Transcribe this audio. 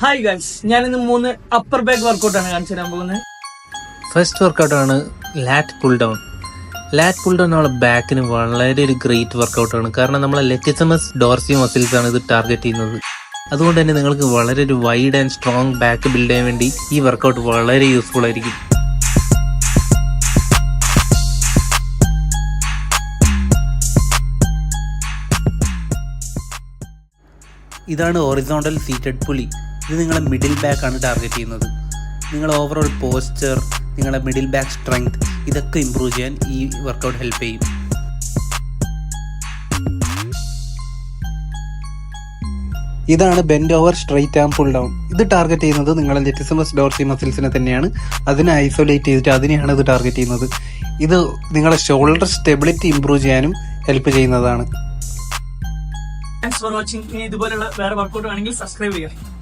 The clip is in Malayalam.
ഹായ് ഗൈസ്, ഞാനിന്ന് 3 അപ്പർ ബാക്ക് വർക്കൗട്ടാണ് കാണിച്ചു തരാൻ പോകുന്നത്. ഫസ്റ്റ് വർക്കൗട്ടാണ് lat pull down. Lat pull down നമ്മളെ ബാക്കിന് വളരെ ഒരു ഗ്രേറ്റ് വർക്കൗട്ടാണ്. കാരണം നമ്മളെ ലെറ്റിസിമസ് ഡോർസി മസിൽസ് ആണ് ഇത് ടാർഗറ്റ് ചെയ്യുന്നത്. അതുകൊണ്ട് തന്നെ നിങ്ങൾക്ക് വളരെ ഒരു wide and strong back build ചെയ്യാൻ വേണ്ടി ഈ വർക്കൗട്ട് വളരെ യൂസ്ഫുൾ ആയിരിക്കും. ഇതാണ് ഹൊറിസോണ്ടൽ സീറ്റഡ് പുളി. ഇത് നിങ്ങളെ മിഡിൽ ബാക്ക് ആണ് ടാർഗറ്റ് ചെയ്യുന്നത്. നിങ്ങളുടെ ഓവറോൾ പോസ്ചർ, നിങ്ങളുടെ മിഡിൽ ബാക്ക് സ്ട്രെങ്ത് ഇതൊക്കെ ഇമ്പ്രൂവ് ചെയ്യാൻ ഈ വർക്കൗട്ട് ഹെൽപ്പ് ചെയ്യും. ഇതാണ് ബെൻഡ് ഓവർ സ്ട്രെയിറ്റ് ആം പുൾ ഡൗൺ. ഇത് ടാർഗറ്റ് ചെയ്യുന്നത് നിങ്ങളുടെ ലെറ്റിസിമസ് ഡോർസി മസിൽസിനെ തന്നെയാണ്. അതിനെ ഐസൊലേറ്റ് ചെയ്തിട്ട് അതിനെയാണ് ഇത് ടാർഗറ്റ് ചെയ്യുന്നത്. ഇത് നിങ്ങളുടെ ഷോൾഡർ സ്റ്റെബിലിറ്റി ഇമ്പ്രൂവ് ചെയ്യാനും ഹെൽപ്പ് ചെയ്യുന്നതാണ്. Thanks for watching. ഇതുപോലുള്ള വേറെ വർക്കൗട്ട് ആണെങ്കിൽ സബ്സ്ക്രൈബ് ചെയ്യുക.